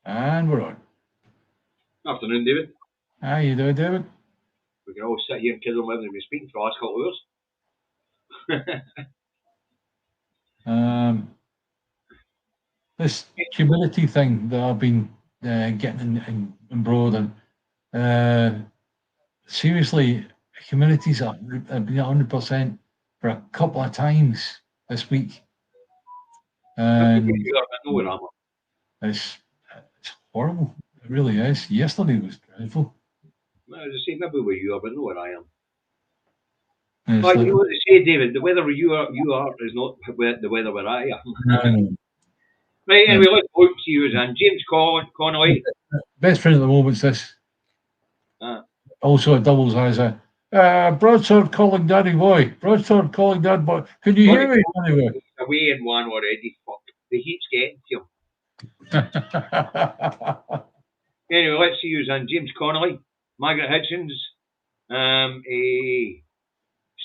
And we're on. Afternoon, David. How you doing, David? We can all sit here and kiddle whether we've been speaking for the last couple of hours. This humidity thing that I've been getting embroiled in. Seriously, humidity's have been 100% for a couple of times this week. And it's horrible. It really is. Yesterday was dreadful. Well, as I say, maybe where you are, but not where I am. Like, you know what they say, David, the weather where you are is not the weather where I am. Right, anyway, let's look to you and James Connolly. Best friend at the moment's this. Also, it doubles as a broadsword calling daddy boy. Broadsword calling dad boy. Can you hear me anyway? Away in one already. Fuck. The heat's getting to him. Anyway, let's see who's on. James Connolly, Margaret Hitchens,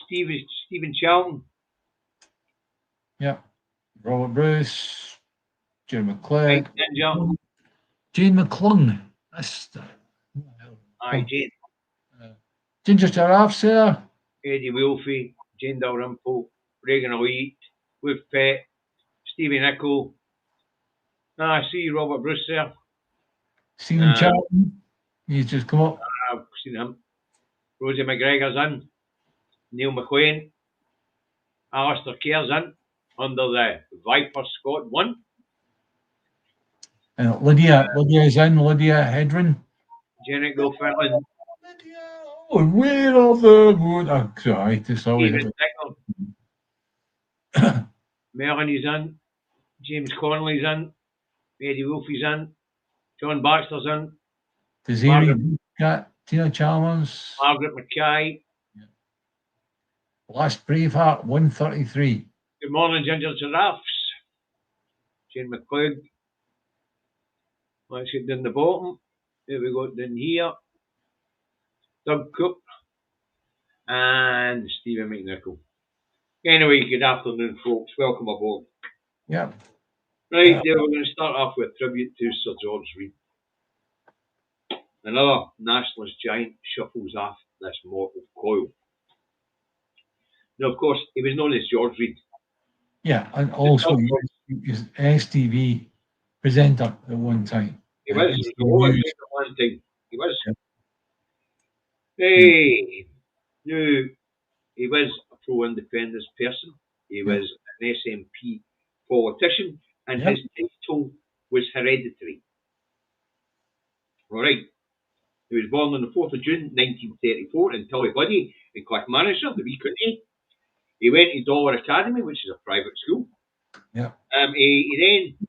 Stephen Charlton. Yeah. Robert Bruce, Jane McClung. Jane McClung. That's Aye, Jane. Ginger Giraffes there. Eddie Wolfie, Jane Dalrymple, Reagan Elite, Wolf Pet, Stevie Nicol. I see Robert Bruce there. Stephen Charlton. He's just come up. I've seen him. Rosie McGregor's in. Neil McLean. Alistair Kerr's in under the Viper Scott 1. Lydia's in. Lydia Hedren. Janet Gilfillan. Oh, where of the moon? Oh, sorry. Stephen Dickle. Melanie's in. James Connolly's in. Eddie Wolfie's in. John Baxter's in. Tina Chalmers. Margaret Mackay. Yeah. Last Braveheart 133. Good morning, Ginger Giraffes. Jane McClung. Let's get down the bottom. There we go, down here. Doug Cook. And Stephen McNichol. Anyway, good afternoon, folks. Welcome aboard. Yep. Right, there we're going to start off with a tribute to Sir George Reid. Another nationalist giant shuffles off this mortal coil. Now, of course, he was known as George Reid. Yeah, and also he was STV presenter at one time. He was. He was at one time. He was. Yeah. Hey, no, he was a pro-independence person. He was an SNP politician, and his title was hereditary. All right. He was born on the 4th of June, 1934, in Tullibuddy, in Clackmannanshire, the wee county. He went to Dollar Academy, which is a private school. Yeah. He then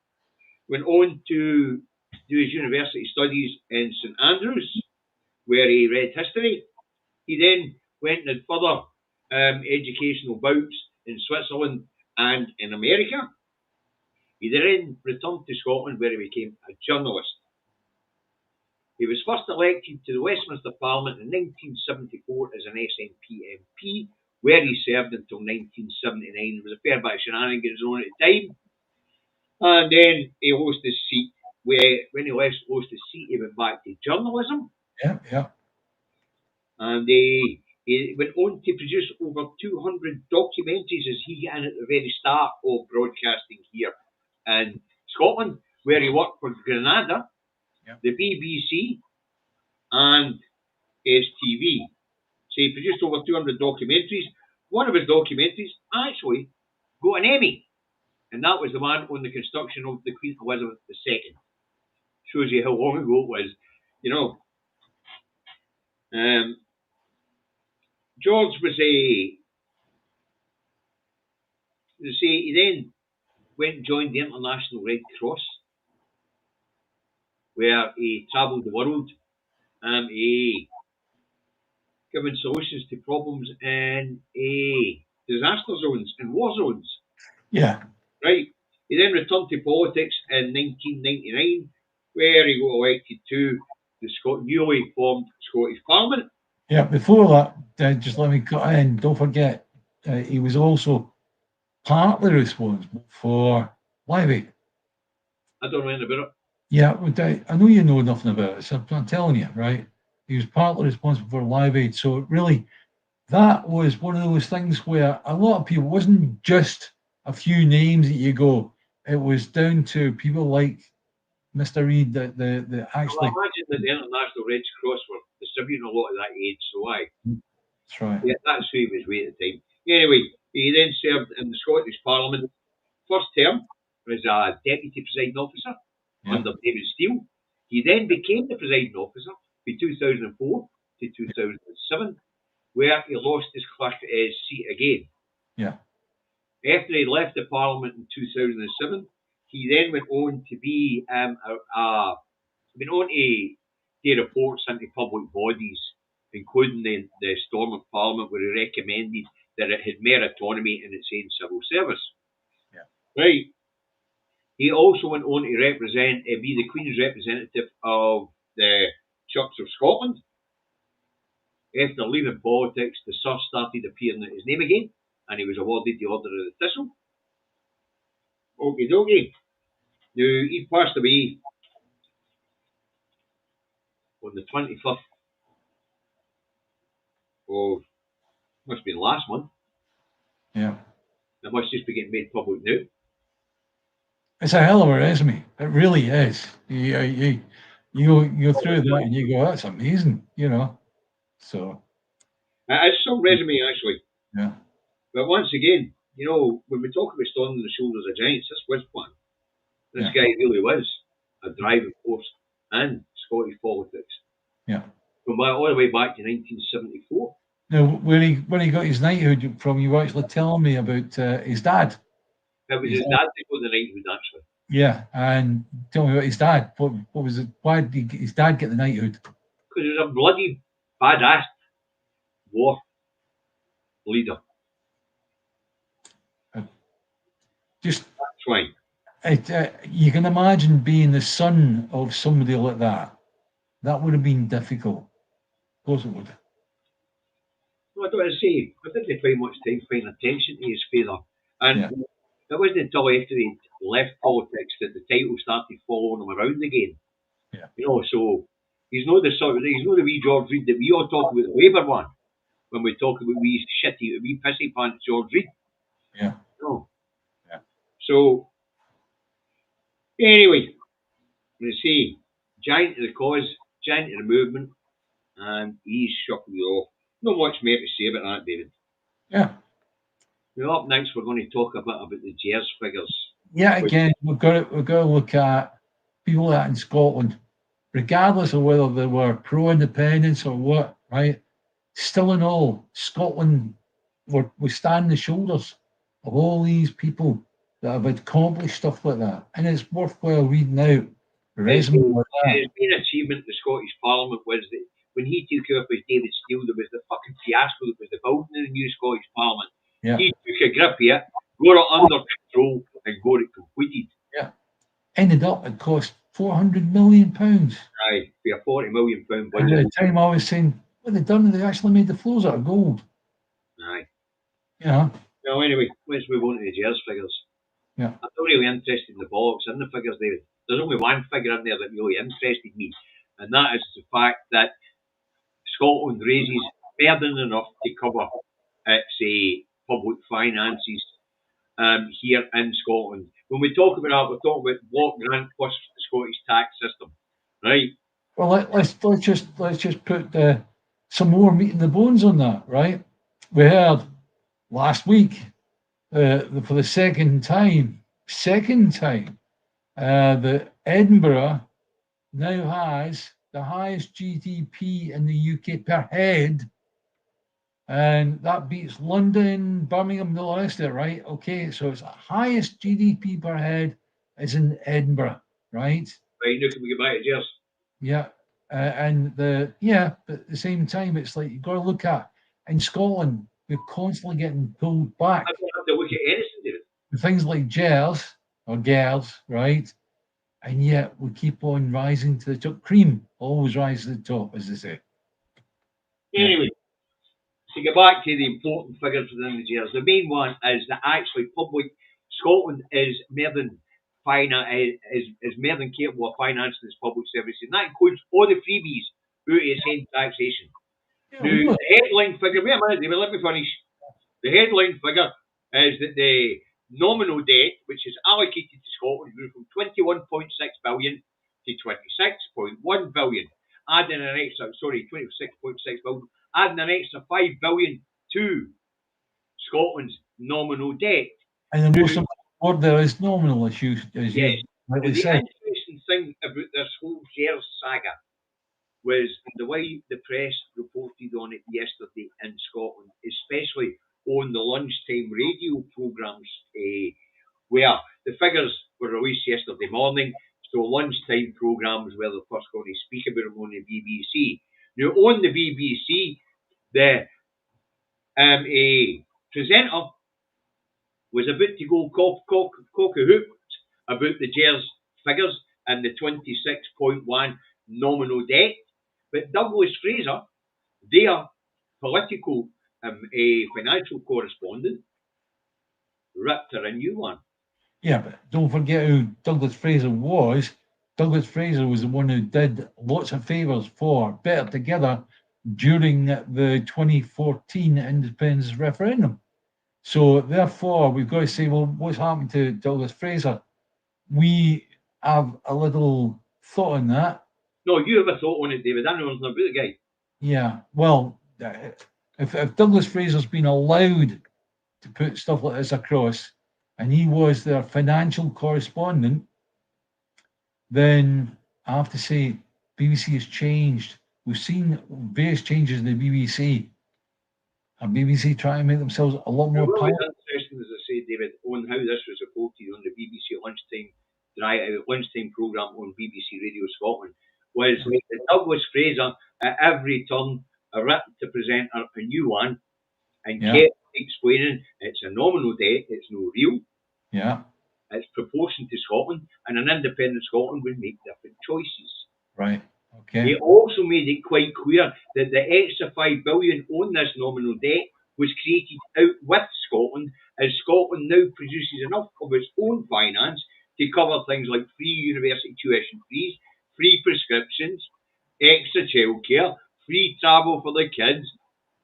went on to do his university studies in St Andrews, where he read history. He then went and did further educational bouts in Switzerland and in America. He then returned to Scotland, where he became a journalist. He was first elected to the Westminster Parliament in 1974 as an SNP MP, where he served until 1979. There was a fair bit of shenanigans on at the time. And then he lost his seat. When he lost his seat, he went back to journalism. Yeah. And he went on to produce over 200 documentaries as he got in at the very start of broadcasting here in Scotland, where he worked for Granada, the BBC, and STV. So he produced over 200 documentaries. One of his documentaries actually got an Emmy, and that was the one on the construction of the Queen Elizabeth II. Shows you how long ago it was, you know. George was he then went and joined the International Red Cross, where he travelled the world, he giving solutions to problems in disaster zones and war zones. Yeah. Right. He then returned to politics in 1999, where he got elected to the newly formed Scottish Parliament. Yeah, before that, just let me cut in. Don't forget, he was also partly responsible for Livy. I don't know anything about it. Yeah, I know you know nothing about it, so I'm telling you, right? He was partly responsible for Live Aid, so it really that was one of those things where a lot of people wasn't just a few names that you go. It was down to people like Mr. Reid that the Well, I actually. imagine that the International Red Cross were distributing a lot of that aid, so aye. That's right. Yeah, that's who he was with at the time. Anyway, he then served in the Scottish Parliament. First term as a deputy presiding officer under David Steele. He then became the presiding officer from 2004 to 2007, where he lost his seat again. Yeah. After he left the Parliament in 2007, he then went on to be do reports into public bodies, including the Storm of Parliament, where he recommended that it had more autonomy in its own civil service. Yeah. Right. He also went on to be the Queen's representative of the Church of Scotland. After leaving politics, the Sir started appearing in his name again, and he was awarded the Order of the Thistle. Okie dokie. Now, he passed away on the 25th of, must be last month. Yeah. It must just be getting made public now. It's a hell of a resume. It really is. You go through that and you go, that's amazing, you know. So It's some resume, actually. yeah. But once again, you know, when we talk about standing on the shoulders of giants, this was one. This guy really was a driving force in Scottish politics. Yeah. From all the way back to 1974. Now, where he got his knighthood from, you were actually telling me about his dad. It was his dad that got the knighthood, actually. Yeah, and tell me about his dad. What was it? Why did his dad get the knighthood? Because he was a bloody badass war leader. Just that's why. You can imagine being the son of somebody like that. That would have been difficult. Of course it would. Well, I don't want to say, I didn't spend much time paying attention to his father. And it wasn't until after he left politics that the title started following him around again. Yeah. You know, so he's not the wee George Reid that we all talk about the Labour one when we talk about wee pissy pants George Reid. Yeah. No. Yeah. So anyway, you see, giant of the cause, giant of the movement, and he's shuffled off. Not much more to say about that, David. Yeah. Well, up next, we're going to talk a bit about the GERS figures. Yeah, again, we've got to look at people that in Scotland, regardless of whether they were pro-independence or what, right? Still in all, Scotland we stand on the shoulders of all these people that have accomplished stuff like that. And it's worthwhile reading out the resume like that. His main achievement in the Scottish Parliament was that when he took over with David Steele, there was the fucking fiasco that was the building of the new Scottish Parliament. Yeah. He took a grip of it, got it under control, and got it completed. Yeah. Ended up, it cost £400 million. Aye, for a £40 million budget. And at the time I was saying, what they done, they actually made the floors out of gold. Aye. Yeah. Well, anyway, let's move on to the GERS figures. Yeah. I'm not really interested in the bollocks in the figures, David. There's only one figure in there that really interested me, and that is the fact that Scotland raises more than enough to cover its public finances here in Scotland. When we talk about that, we're talking about block grant plus the Scottish tax system, right? Well, let's just put some more meat in the bones on that, right? We heard last week for the second time, that Edinburgh now has the highest GDP in the UK per head, and that beats London, Birmingham, and all the rest of it, right? Okay, so it's the highest GDP per head is in Edinburgh, right? Right, now can we go back to GERS? Yeah, but at the same time, it's like you've got to look at in Scotland, we're constantly getting pulled back. I don't have to look at anything, David. Things like GERS or GERS, right? And yet we keep on rising to the top. Cream always rises to the top, as they say. Anyway, to get back to the important figures within the GERS, the main one is that actually public Scotland is more than is more than capable of financing its public services, and that includes all the freebies out of its taxation. Yeah, Now, we know. the headline figure, wait a minute, David, let me finish. The headline figure is that the nominal debt, which is allocated to Scotland, grew from 21.6 billion to 26.1 billion, adding an extra, 26.6 billion, adding an extra 5 billion to Scotland's nominal debt. And the most important word there is nominal, as you Yes. Now, rightly the said. interesting thing about this whole GERS saga was the way the press reported on it yesterday in Scotland, especially on the lunchtime radio programmes, where the figures were released yesterday morning. So lunchtime programmes where the first going to speak about them on the BBC. Now on the BBC, the a presenter was about to go cock-a-hoot about the GERS figures and the 26.1 nominal debt, but Douglas Fraser, their political financial correspondent, ripped her a new one. Yeah, but don't forget who Douglas Fraser was. Douglas Fraser was the one who did lots of favours for Better Together during the 2014 independence referendum. So therefore, we've got to say, well, what's happened to Douglas Fraser? We have a little thought on that. No, you have a thought on it, David. I know nothing about the guy. Yeah, well, if Douglas Fraser's been allowed to put stuff like this across, and he was their financial correspondent, then I have to say BBC has changed. We've seen various changes in the BBC, and BBC trying to make themselves a lot more What was powerful. interesting, as I say, David, on how this was reported on the BBC lunchtime programme on BBC Radio Scotland, was that Douglas Fraser, at every turn, ripped the presenter a new one and kept explaining it's a nominal debt, it's no real. Yeah. It's proportion to Scotland, and an independent Scotland would make different choices. Right. Okay. He also made it quite clear that the extra 5 billion on this nominal debt was created out with Scotland, as Scotland now produces enough of its own finance to cover things like free university tuition fees, free prescriptions, extra childcare, free travel for the kids,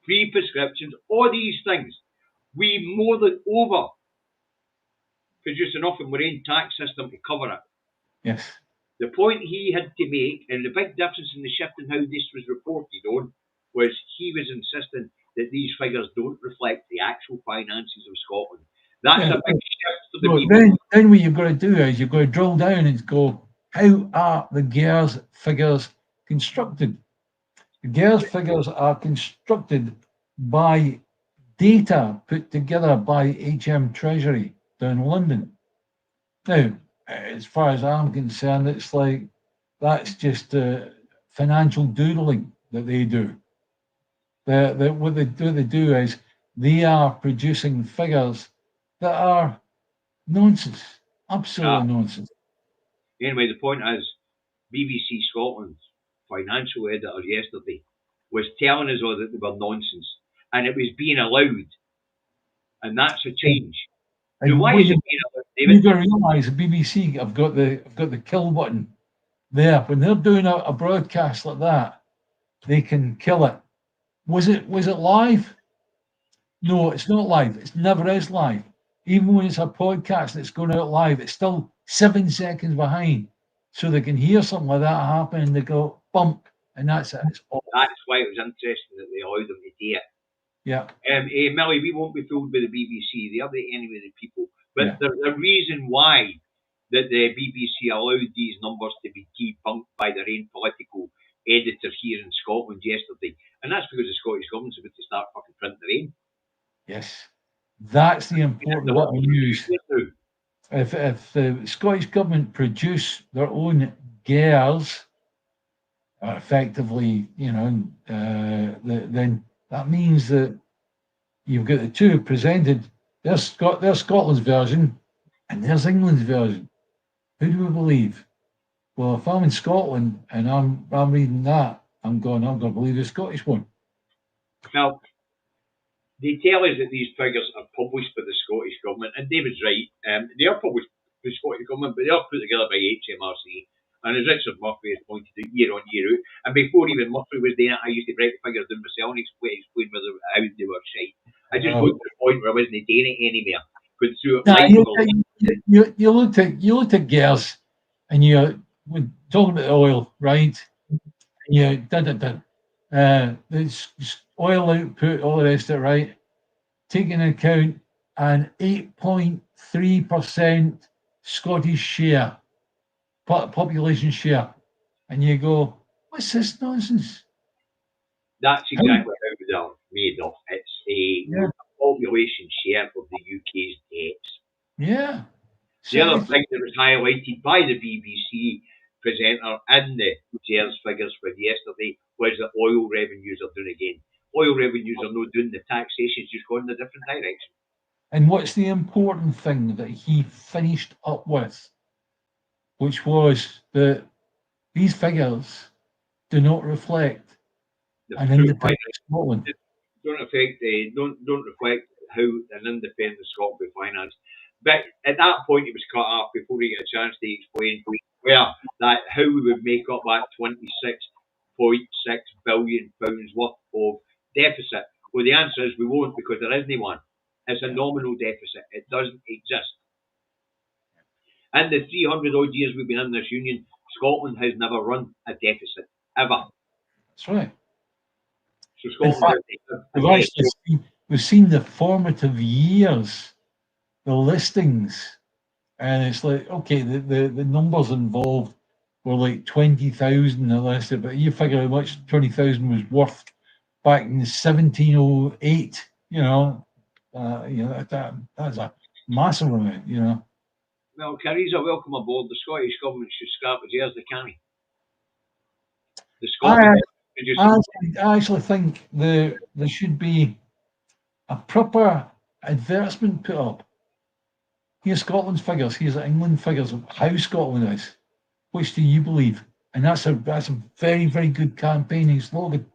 free prescriptions, all these things. We more than over produce enough in our own tax system to cover it. Yes. The point he had to make, and the big difference in the shift in how this was reported on, was he was insisting that these figures don't reflect the actual finances of Scotland. That's a big shift for the people. Then what you've got to do is you've got to drill down and go, how are the GERS figures constructed? The GERS figures are constructed by data put together by HM Treasury down in London. Now, as far as I'm concerned, it's like that's just financial doodling that they do. What they do is they are producing figures that are nonsense, absolute nonsense. Anyway, the point is, BBC Scotland's financial editor yesterday was telling us all that they were nonsense, and it was being allowed, and that's a change. Now, why is it being allowed, David? You've got to realise the BBC have got the kill button there. When they're doing a broadcast like that, they can kill it. Was it live? No, it's not live. It never is live. Even when it's a podcast that's going out live, it's still 7 seconds behind. So they can hear something like that happen and they go bump, and that's it. It's off. That's why it was interesting that they allowed them to do it. Yeah. Millie, we won't be fooled by the BBC. They are the enemy of the people. But there's a reason why that the BBC allowed these numbers to be debunked by their own political editor here in Scotland yesterday. And that's because the Scottish government's about to start fucking printing their own. Yes. That's the important bit of news. If the Scottish government produce their own GERS, effectively, then that means that you've got the two presented. There's Scotland's version, and there's England's version. Who do we believe? Well, if I'm in Scotland and I'm reading that, I'm going to believe the Scottish one. Now, they tell us that these figures are published by the Scottish government, and David's right. They are published the Scottish government, but they are put together by HMRC. And as Richard Murphy has pointed out year on year out, and before even Murphy was doing it, I used to break the figures down myself and explain how they were shite. I just got to the point where I wasn't doing it anymore. Going through it you looked at GERS, and you were talking about the oil, right? And you the oil output, all the rest of it, right? Taking into account an 8.3% Scottish share, population share, and you go, what's this nonsense? That's exactly how they are made of. It's a population share of the UK's debts. Yeah. The other thing that was highlighted by the BBC presenter in the GERS figures for yesterday was that oil revenues are down again. Oil revenues are not doing, the taxation's just going in a different direction. And what's the important thing that he finished up with, which was that these figures do not reflect an independent Scotland. Don't reflect how an independent Scotland be financed. But at that point, it was cut off before he got a chance to explain how we would make up that £26.6 billion worth of deficit. Well, the answer is we won't, because there isn't one. It's a nominal deficit. It doesn't exist. In the 300 odd years we've been in this union, Scotland has never run a deficit, ever. That's right. So Scotland, we've seen the formative years, the listings, and it's like, okay, the numbers involved were like 20,000 listed, but you figure how much 20,000 was worth back in 1708. That's a massive amount. Well, Carries are welcome aboard. The Scottish government should scrap the GERS they can. The Scotland. I actually think there should be a proper advertisement put up. Here's Scotland's figures. Here's England figures of how Scotland is. Which do you believe? And that's a very, very good campaigning slogan.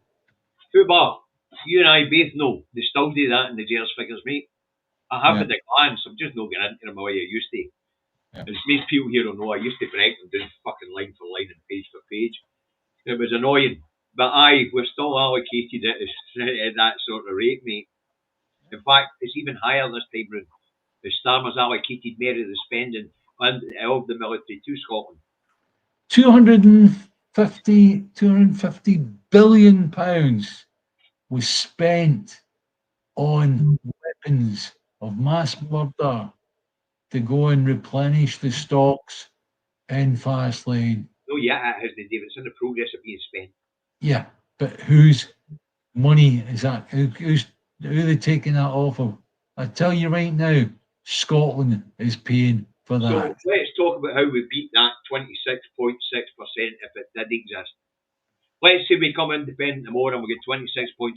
But you and I both know they still do that in the GERS figures, mate. I have at a glance. I'm just not getting into them the way I used to. Yeah. As most people here don't know, I used to break them down fucking line for line and page for page. It was annoying. But we're still allocated at that sort of rate, mate. In fact, it's even higher this time round. The Starmer's allocated more of the spending of the military to Scotland. 250 billion pounds was spent on weapons of mass murder to go and replenish the stocks in Fastlane. Oh yeah, it has been, David. It's in the progress of being spent. Yeah, but whose money is that? Who are they taking that off of? I tell you right now, Scotland is paying for that. So let's talk about how we beat that 26.6% if it did exist. Let's say we come independent tomorrow and we get 26.6%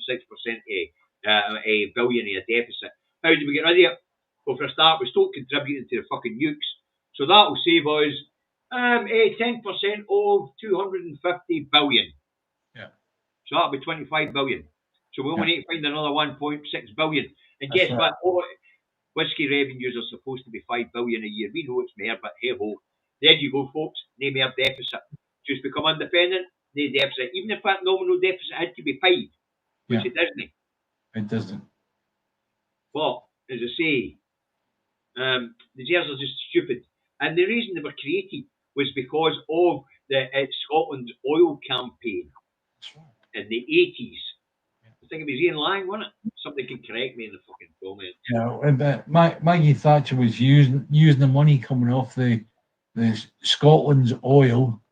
a billion in a deficit. How do we get rid of it? Well, for a start, we stop contributing to the fucking nukes. So that will save us 10% of 250 billion. Yeah. So that'll be 25 billion. So we only need to find another 1.6 billion. And guess what? Whiskey revenues are supposed to be 5 billion a year. We know it's more, but hey ho. There you go, folks. No more deficit. Just become independent, no deficit. Even if that nominal deficit had to be 5, which it doesn't. It doesn't. But, as I say, the GERS are just stupid. And the reason they were created was because of Scotland's oil campaign in the 80s. I think it was Ian Lang, wasn't it? Somebody can correct me in the fucking comments. Yeah, Maggie Thatcher was using the money coming off the Scotland's oil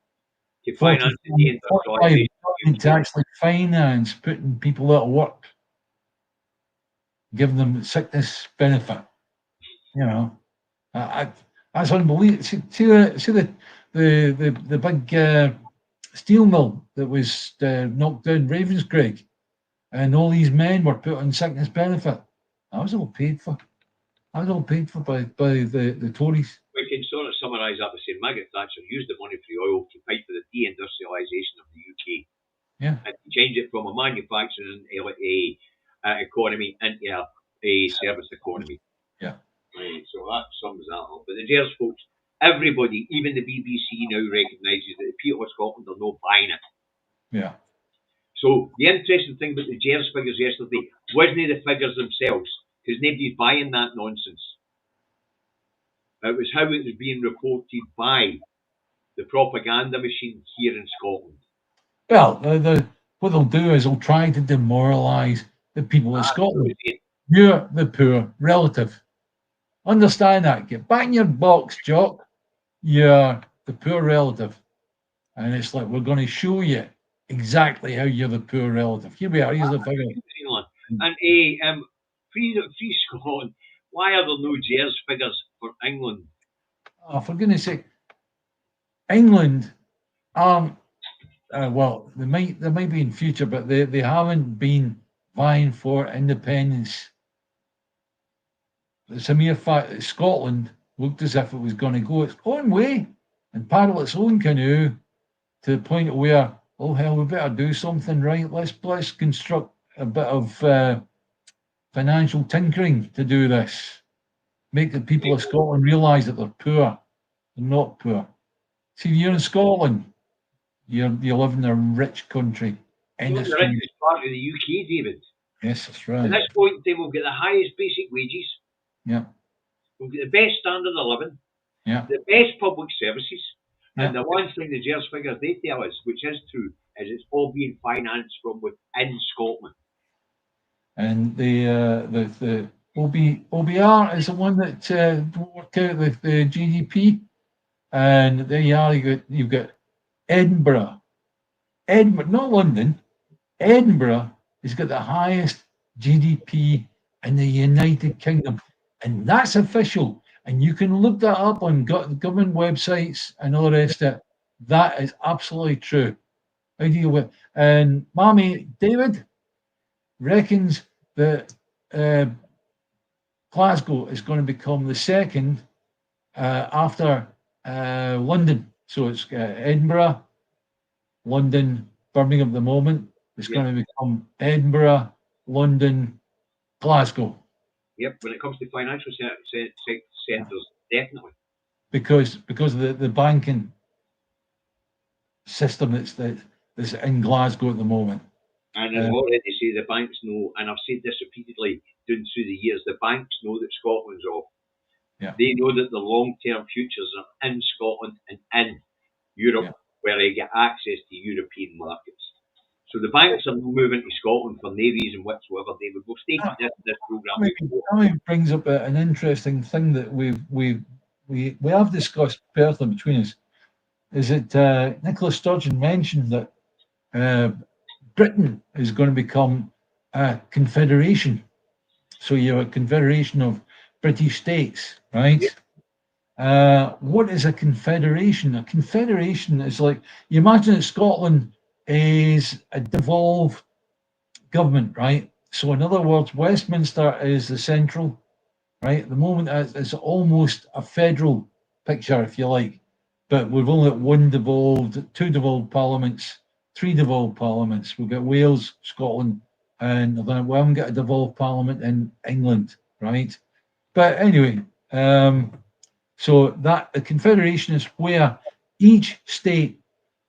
to finance the industrialisation. To actually finance putting people out of work, giving them sickness benefit. That's unbelievable. See the big steel mill that was knocked down Ravenscraig, and all these men were put on sickness benefit. I was all paid for by the Tories. We can sort of summarise that by saying Margaret Thatcher used the money for the oil to fight for the deindustrialisation of the UK. Yeah. And to change it from a manufacturing economy into a service economy. Yeah. Right, so that sums that up. But the GERS folks, everybody, even the BBC now recognises that the people of Scotland are not buying it. Yeah. So the interesting thing about the GERS figures yesterday wasn't the figures themselves, because nobody's buying that nonsense. It was how it was being reported by the propaganda machine here in Scotland. Well, what they'll do is they'll try to demoralise the people of Scotland. You're the poor relative. Understand that. Get back in your box, Jock. You're the poor relative. And it's like, we're going to show you exactly how you're the poor relative. Here we are. Here's the figure. And free Scotland, why are there no GERS figures for England? Oh, for goodness sake. England well, they might be in future, but they haven't been vying for independence. It's a mere fact that Scotland looked as if it was going to go its own way and paddle its own canoe to the point where, oh hell, we better do something, right? Let's construct a bit of financial tinkering to do this. Make the people of Scotland realise that they're poor. They're not poor. See, if you're in Scotland, you live in a rich country. You're the richest part of the UK, David. Yes, that's right. At this point in time, we'll get the highest basic wages. Yeah. We'll get the best standard of living. Yeah. The best public services. Yeah. And the one thing the GERS figures they tell us, which is true, is it's all being financed from within Scotland. And the OBR is the one that work out the GDP. And there you are. You've got Edinburgh, not London. Edinburgh has got the highest GDP in the United Kingdom, and that's official. And you can look that up on government websites and all the rest of it. That is absolutely true. How do you? And Mammy David reckons that Glasgow is going to become the second after London. So it's Edinburgh, London, Birmingham at the moment. It's going to become Edinburgh, London, Glasgow. Yep, when it comes to financial centres, definitely. Because of the banking system that's in Glasgow at the moment. And I've already said the banks know, and I've said this repeatedly through the years, the banks know that Scotland's off. Yeah. They know that the long-term futures are in Scotland and in Europe, where they get access to European markets. So the banks are moving to Scotland for no reason whatsoever. David, we've stated this programme before. That brings up an interesting thing that we have discussed personally between us. Is that Nicola Sturgeon mentioned that Britain is going to become a confederation. So you're a confederation of British states, right? What is a confederation? A confederation is like, you imagine that Scotland is a devolved government, right? So in other words, Westminster is the central, right? At the moment, it's almost a federal picture, if you like. But we've only got one devolved, two devolved parliaments, three devolved parliaments. We've got Wales, Scotland, and we haven't got a devolved parliament in England, right? But anyway, so that a confederation is where each state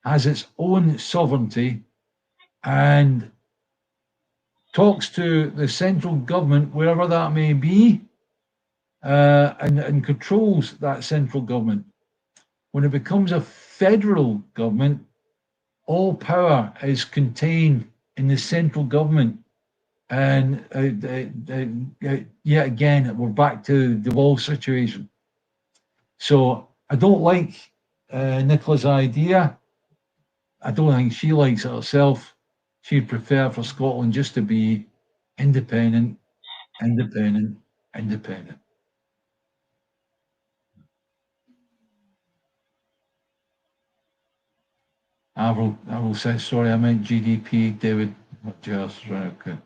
has its own sovereignty and talks to the central government, wherever that may be, and controls that central government. When it becomes a federal government, all power is contained in the central government. And yet again, we're back to the devolved situation. So I don't like Nicola's idea. I don't think she likes it herself. She'd prefer for Scotland just to be independent, independent, independent. Avril says, sorry, I meant GDP, David. Not just, right, okay.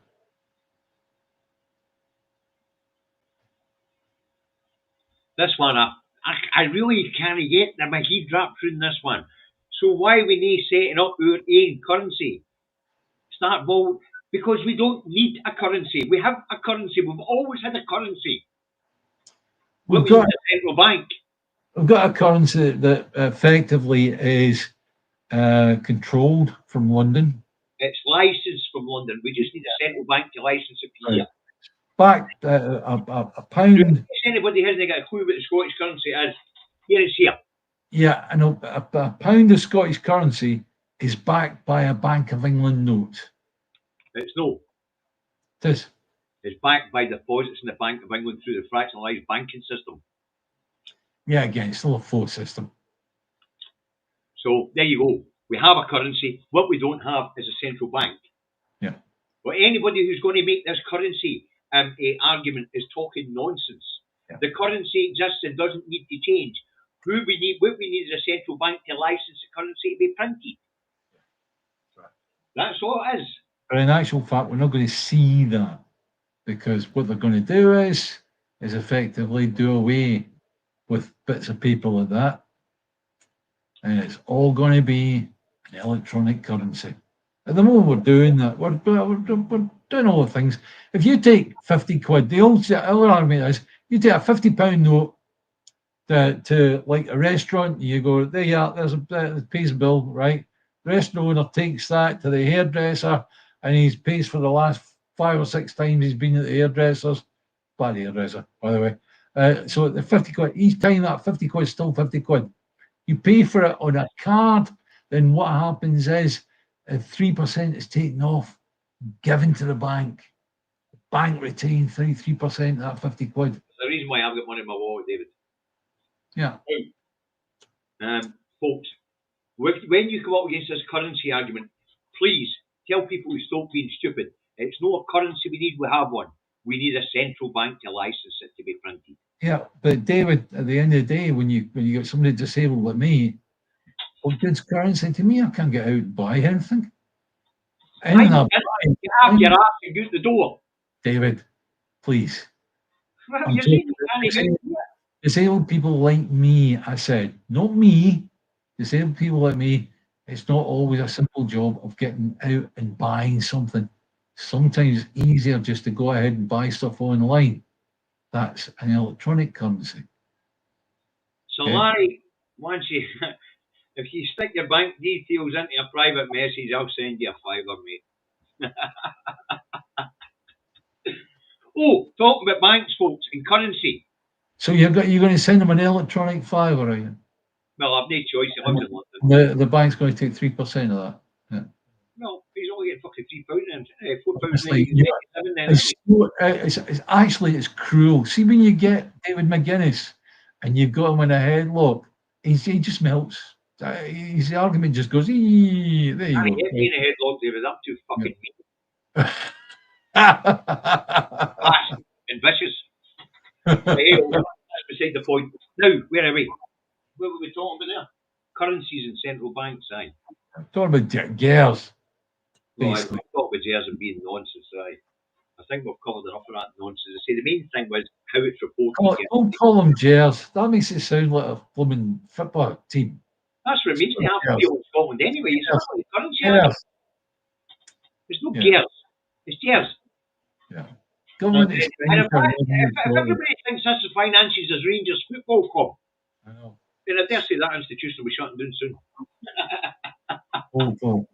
This one, I really can't get my head wrapped around this one. So why we need setting up our own currency? Start vote, because we don't need a currency. We have a currency. We've always had a currency. We've got a central bank. we've got a currency that effectively is controlled from London. It's licensed from London. We just need a central bank to license it for here. Back a pound. If anybody hasn't got a clue what the Scottish currency is, here it's here. Yeah, I know. A pound of Scottish currency is backed by a Bank of England note. It's no. It is. It's backed by deposits in the Bank of England through the fractionalised banking system. Yeah, again, it's still a flow system. So there you go. We have a currency. What we don't have is a central bank. Yeah. But anybody who's going to make this currency argument is talking nonsense. Yeah. The currency exists and doesn't need to change. What we need is a central bank to license the currency to be printed. Right. That's all it is. But in actual fact, we're not going to see that, because what they're going to do is effectively do away with bits of paper like that, and it's all going to be an electronic currency. At the moment, we're doing that. We're doing all the things. If you take 50 quid, the old argument is you take a £50 note to like a restaurant, you go, there you are, there's a pays a bill, right? The restaurant owner takes that to the hairdresser, and he pays for the last 5 or 6 times he's been at the hairdresser's. Bad hairdresser, by the way. So the 50 quid, each time that 50 quid is still 50 quid. You pay for it on a card, then what happens is 3% is taken off, given to the bank. The bank retains 3% of that 50 quid. That's the reason why I've got money in my wallet, David. Yeah. Folks, when you come up against this currency argument, please tell people to stop being stupid. It's not a currency we need, we have one. We need a central bank to license it to be printed. Yeah, but David, at the end of the day, when you get somebody disabled like me, what good's currency to me? I can't get out and buy anything. You have your ass and go out the door. David, please. Well, you're saying you can't get out. Disabled people like me, I said, not me. Disabled people like me, it's not always a simple job of getting out and buying something. Sometimes it's easier just to go ahead and buy stuff online. That's an electronic currency. So, okay. Larry, once you, if you stick your bank details into a private message, I'll send you a fiver, mate. Oh, talking about banks, folks, and currency. So you're going to send them an electronic fiver, are you? Well, I've no choice. I live in London. The bank's going to take 3% of that. Yeah. No, he's only getting fucking £4,000. It's cruel. See, when you get David McGuinness and you've got him in a headlock, he just melts. His argument just goes, there you go. I get me in a headlock, David. I'm too fucking mean. And vicious. That's beside the point. Now, where are we? What were we talking about there? Currencies and central banks, aye. I'm talking about GERS. Well, I talk about GERS and being nonsense, aye. I think we've covered enough of that nonsense. I say the main thing was how it's reported. Don't call them GERS. That makes it sound like a blooming football team. That's what it means to have people in Scotland anyway. It's not like currency. There's no GERS. It's GERS. Yeah. Government if everybody thinks this is finances as Rangers Football Club, I know. Then I dare say that institution will be shutting down soon. Oh.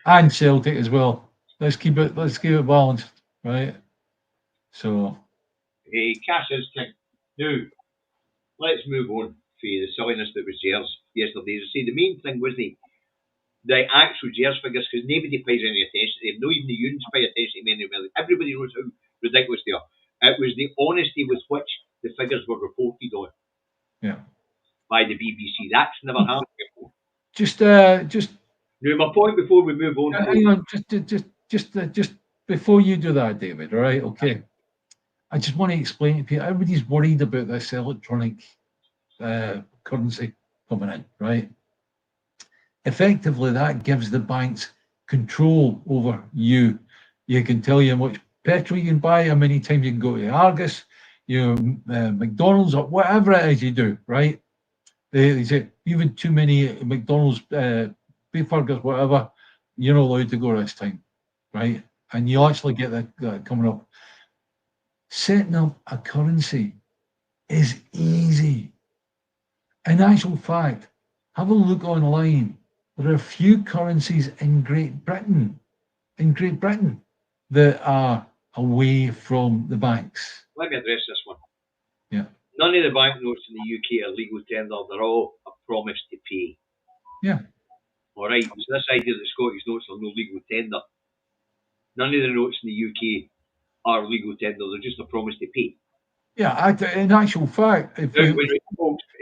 And Celtic as well. Let's keep it balanced, right? So hey, cash is king. Now, let's move on for the silliness that was GERS yesterday. As I say, the main thing was the actual GERS figures, because nobody pays any attention to them. Not even the unions pay attention to them. Everybody knows how ridiculous they are. It was the honesty with which the figures were reported on. Yeah. By the BBC. That's never happened before. Just. Now, my point before we move on. Hang on, just before you do that, David. All right, okay. I just want to explain to people. Everybody's worried about this electronic currency coming in, right? Effectively, that gives the banks control over you. You can tell you how much petrol you can buy, how many times you can go to Argus, McDonald's, or whatever it is you do, right? They say, even too many McDonald's, beef burgers, whatever, you're not allowed to go this time, right? And you actually get that coming up. Setting up a currency is easy. In actual fact, have a look online. There are a few currencies in Great Britain, that are away from the banks. Let me address this one. Yeah. None of the banknotes in the UK are legal tender. They're all a promise to pay. Yeah. All right. So this idea that Scottish notes are no legal tender. None of the notes in the UK are legal tender. They're just a promise to pay. Yeah, in actual fact, if Now, we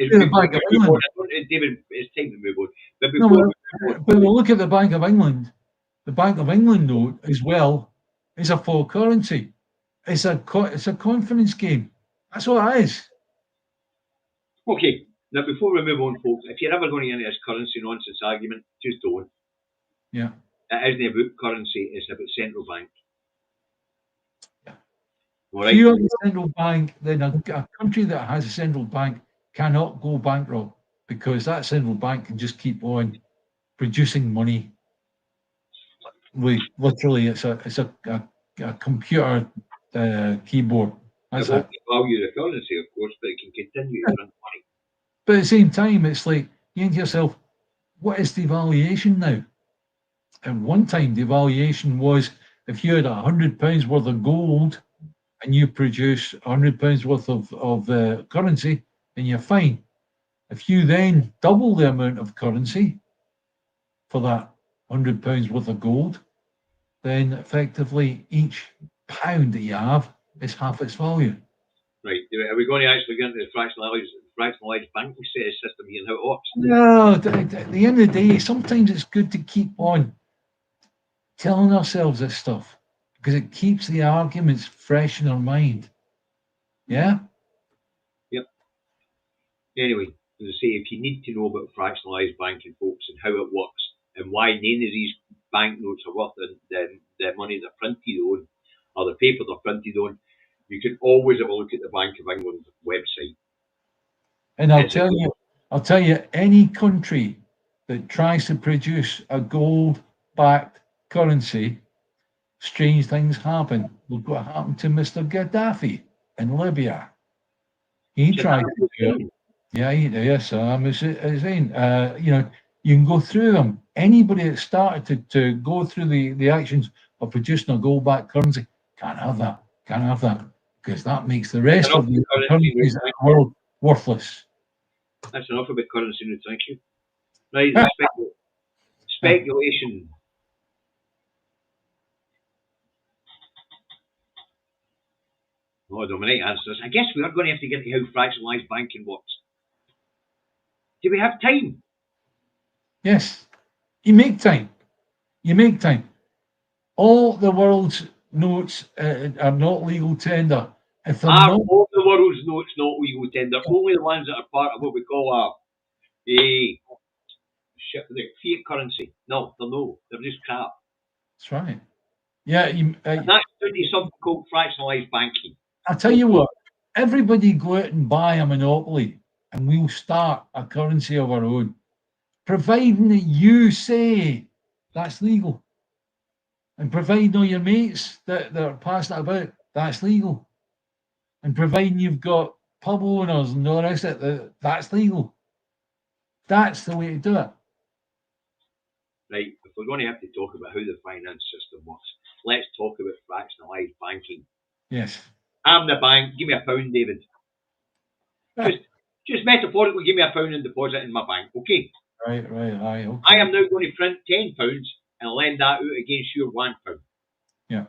the Bank of move on, England, David, it's time to move on. But no, before we move on, but we look at the Bank of England. The Bank of England note as well is a full currency. It's a confidence game. That's what it is. okay. Now, before we move on, folks, if you're ever going to get into this currency nonsense argument, just don't. Yeah. It isn't about currency, it's about central bank. All If right? you have a central bank, then a country that has a central bank cannot go bankrupt because that central bank can just keep on producing money. Literally, it's a computer keyboard. That's It won't it. value the currency, of course, but it can continue to print money. But at the same time, it's like you think to yourself, what is devaluation now? At one time, devaluation was if you had £100 worth of gold and you produce £100 worth of currency, then you're fine. If you then double the amount of currency for that £100 worth of gold, then effectively each pound that you have is half its value. Right. Are we going to actually get into the fractionalised banking system here and how it works? No, at the end of the day, sometimes it's good to keep on telling ourselves this stuff because it keeps the arguments fresh in our mind. Yeah? Yep. Anyway, as I say, if you need to know about fractionalised banking, folks, and how it works and why none of these banknotes are worth the money they're printed on or the paper they're printed on, you can always have a look at the Bank of England website. And I'll tell you, any country that tries to produce a gold-backed currency, strange things happen. Look what happened to Mr. Gaddafi in Libya. He tried to do it. Yeah, yes, I'm saying, you can go through them. Anybody that started to go through the actions of producing a gold-backed currency can't have that. Can't have that because that makes the rest of the currencies in the world worthless. That's enough about currency now, thank you. Right, speculation. Oh, Dominic answers. I guess we are going to have to get to how fractionalised banking works. Do we have time? Yes, you make time. You make time. All the world's notes are not legal tender. If they're not, All the world's notes not legal tender. Only the ones that are part of what we call the fiat currency. No, they're no. They're just crap. that's right. Yeah, and that's due to something called fractionalised banking. I'll tell you what, everybody go out and buy a monopoly and we'll start a currency of our own, providing that you say that's legal. And providing all your mates that are passing it about, that's legal. And providing you've got pub owners and all the rest of it, that's legal. That's the way to do it. Right, if we're going to have to talk about how the finance system works, let's talk about fractionalised banking. Yes. I'm the bank, give me a pound, David. Just metaphorically, give me a pound and deposit in my bank, okay? Right, okay. I am now going to print £10 and lend that out against your £1. Yeah.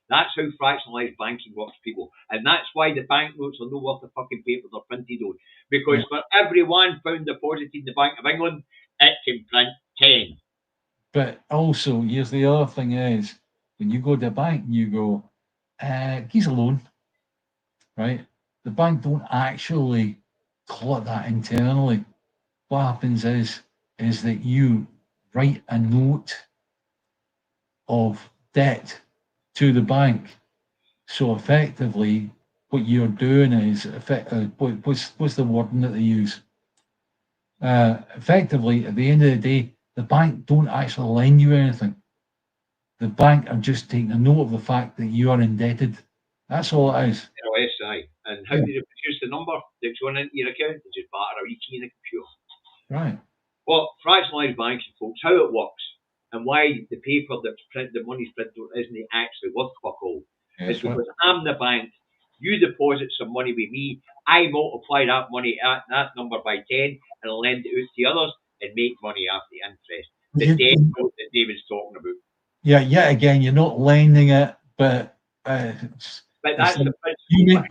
That's how fractionalised banking works, people. And that's why the banknotes are no worth the fucking paper they're printed on. Because for every £1 deposited in the Bank of England, it can print 10. But also, here's the other thing is, when you go to the bank and you go, give a loan, right? The bank don't actually collect that internally. What happens is that you write a note of debt to the bank. So effectively, what you're doing is, what's the wording that they use? Effectively, at the end of the day, the bank don't actually lend you anything. The bank are just taking a note of the fact that you are indebted. That's all it is. aye. And how do they produce the number that's going into your account? They just batter a wee key in the computer. Right. Well, fractionalised banking, folks, how it works and why the paper that's the money's printed on isn't actually worth fuck all. Yes, It's because I'm the bank, you deposit some money with me, I multiply that money at that number by 10 and lend it out to others and make money after the interest. The debt note that David's talking about. Yeah, yet again, you're not lending it, but that's the principle.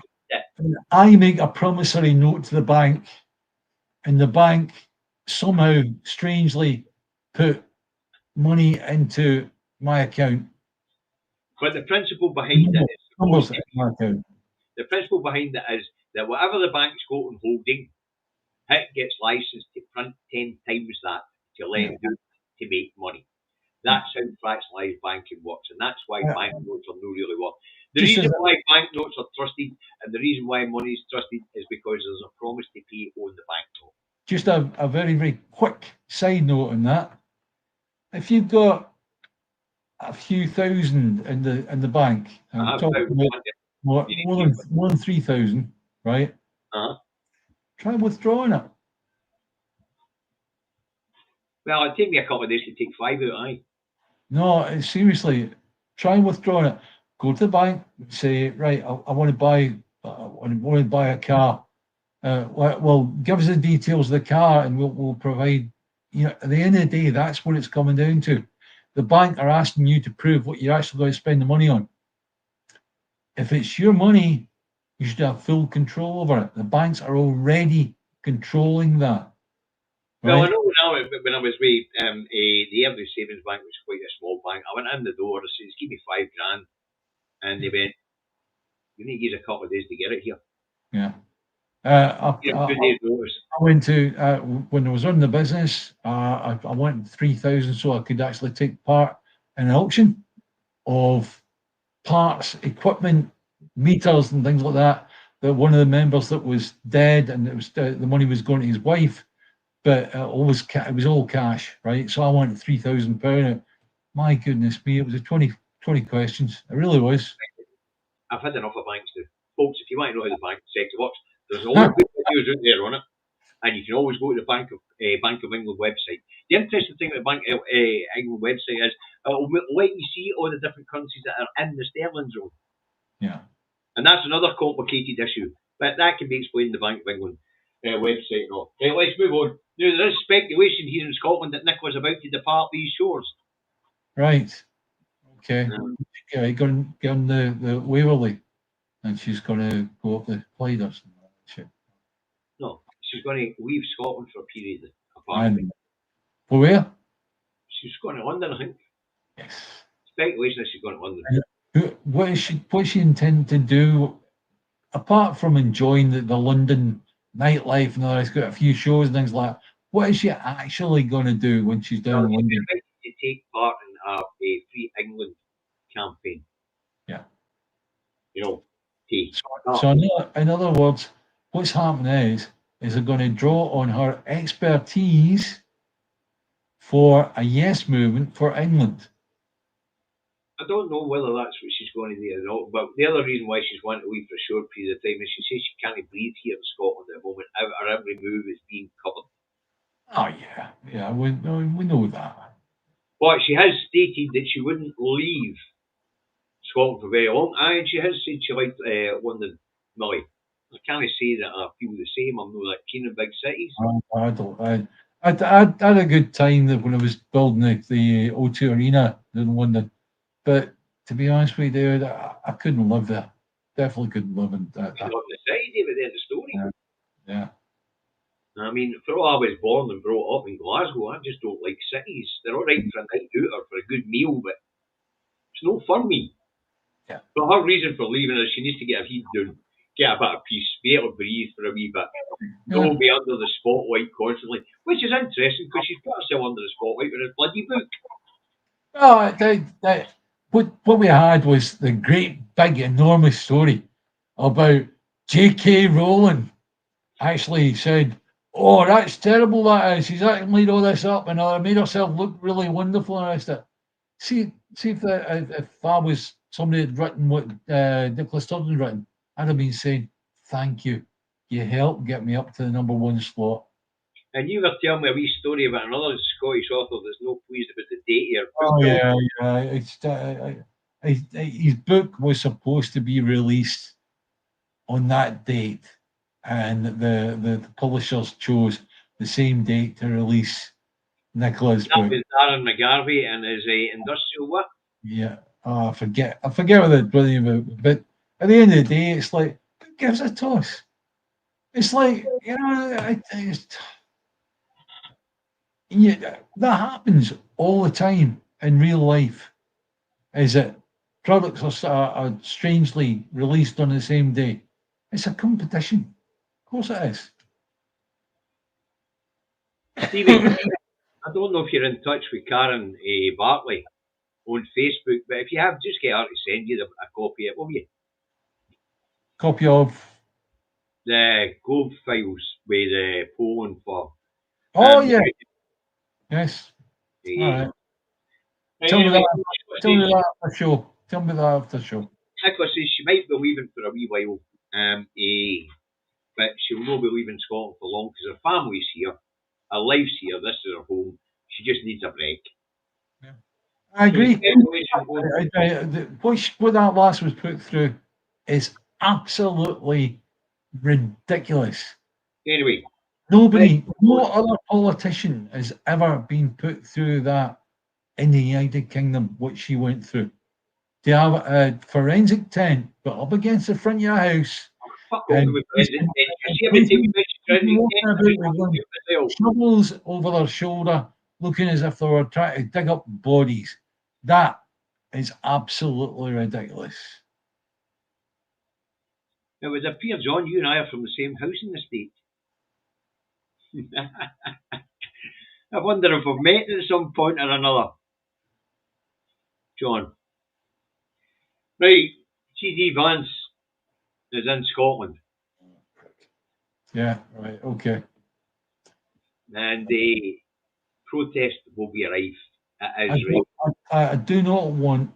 I make a promissory note to the bank, and the bank somehow strangely put money into my account. But the principle behind it is the principle behind it is that whatever the bank's got on holding, it gets licensed to print 10 times that to lend out to make money. That's how fractionalised banking works, and that's why banknotes are not really worth. The reason why banknotes are trusted and the reason why money is trusted is because there's a promise to pay on the banknote. Just a very, very quick side note on that. If you've got a few thousand in the bank, more than 3,000, right? Try withdrawing it. Well, it'd take me a couple of days to take 5 out, aye. No, seriously, try withdrawing it. Go to the bank, say, right, I want to buy a car. Well, give us the details of the car, and we'll provide. You know, at the end of the day, that's what it's coming down to. The bank are asking you to prove what you're actually going to spend the money on. If it's your money, you should have full control over it. The banks are already controlling that. Right? Well, I know when I was with the Every Savings Bank, which was quite a small bank, I went in the door and said, give me $5,000. And they went, you need to use a couple of days to get it here. Yeah. I went to, when I was on the business, I went 3,000 so I could actually take part in an auction of parts, equipment, meters and things like that. That one of the members that was dead, and it was the money was going to his wife, but it was all cash, right? So I wanted £3,000. My goodness me, it was a 20 questions. It really was. I've had enough of banks too. Folks, if you want to know how the bank sector works, there's a lot of good videos out there on it, and you can always go to the Bank of England website. The interesting thing with the Bank of England website is it'll let you see all the different currencies that are in the sterling zone. Yeah. And that's another complicated issue, but that can be explained in the Bank of England website and all. Let's move on. Now, there is speculation here in Scotland that Nicola's about to depart these shores. Right. Okay. Yeah, going on the Waverley, and she's going to go up the Clyde or something like that. No, she's going to leave Scotland for a period. For where? She's going to London, I think. Yes. Speculation is she's going to London. What is she intend to do apart from enjoying the London nightlife and all that? She's got a few shows and things like that. What is she actually going to do when she's down in London? To take part in a Free England campaign. Yeah. You know. So in other words, what's happening is they're going to draw on her expertise for a yes movement for England. I don't know whether that's what she's going to do or not, but the other reason why she's wanting to leave for a short period of time is she says she can't breathe here in Scotland at the moment. Her every move is being covered. Oh, yeah, we know that. But she has stated that she wouldn't leave Scotland for very long, and she has said she liked London. Millie, I can't say that I feel the same. I'm not that keen on big cities. I had a good time when I was building the O2 Arena in London, but to be honest with you, I couldn't live there. Definitely couldn't live in that. You're not the city, David, end of story. Yeah. I mean, for all I was born and brought up in Glasgow, I just don't like cities. They're all right for a night out or for a good meal, but it's no for me. Yeah. But her reason for leaving is she needs to get her heat down, get a bit of peace, be able to breathe for a wee bit. Don't be under the spotlight constantly, which is interesting because she's put herself under the spotlight with a bloody book. What we had was the great, big, enormous story about J.K. Rowling actually said, "Oh, that's terrible, that is. She's actually made all this up and made herself look really wonderful and the rest of it." See if I was somebody had written what Nicola Sturgeon had written, I'd have been saying, thank you. You helped get me up to the number 1 slot. And you were telling me a wee story about another Scottish author that's no pleased about the date here. Oh, yeah, yeah. His book was supposed to be released on that date, and the publishers chose the same date to release Nicola's That book. was Darren McGarvey and his industrial work. Yeah. Oh, I forget what they're brilliant about. But at the end of the day, it's like, who gives a toss? It's like, that happens all the time in real life. Is that products are strangely released on the same day? It's a competition. Of course it is. Stevie, I don't know if you're in touch with Karen Bartley on Facebook, but if you have, just get her to send you a copy of it, will you? Copy of. The Globe files with the polling for. Oh, yeah. Yes. The, All right. Tell me anyway, that after the show. Tell me that after the show. Nicola says she might be leaving for a wee while, but she'll not be leaving Scotland for long because her family's here, her life's here, this is her home. She just needs a break. Yeah. I agree. So what that last was put through is absolutely ridiculous. anyway, No other politician has ever been put through that in the United Kingdom, what she went through. To have a forensic tent put up against the front of your house, fuck all and the president. You see shovels over their shoulder, looking as if they were trying to dig up bodies. That is absolutely ridiculous. It would appear, John, you and I are from the same housing estate. I wonder if we've met at some point or another. John. Right, T.D. Vance is in Scotland. Yeah, right, okay. And the protest will be rife. It is rife. I do not want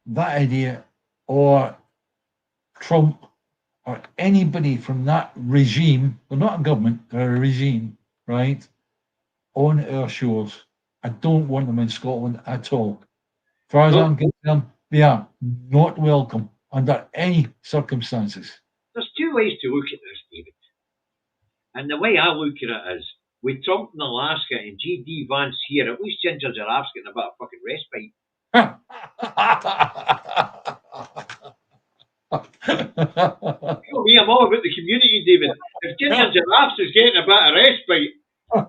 that idiot or Trump or anybody from that regime, they're not a government, they're a regime, right, on our shores. I don't want them in Scotland at all. As far as I'm concerned, they are not welcome under any circumstances. There's two ways to look at this, David. And the way I look at it is, with Trump in Alaska and G.D. Vance here, at least Ginger Giraffe's getting a bit of fucking respite. You know me, I'm all about the community, David. If Ginger Giraffes is getting a bit of respite,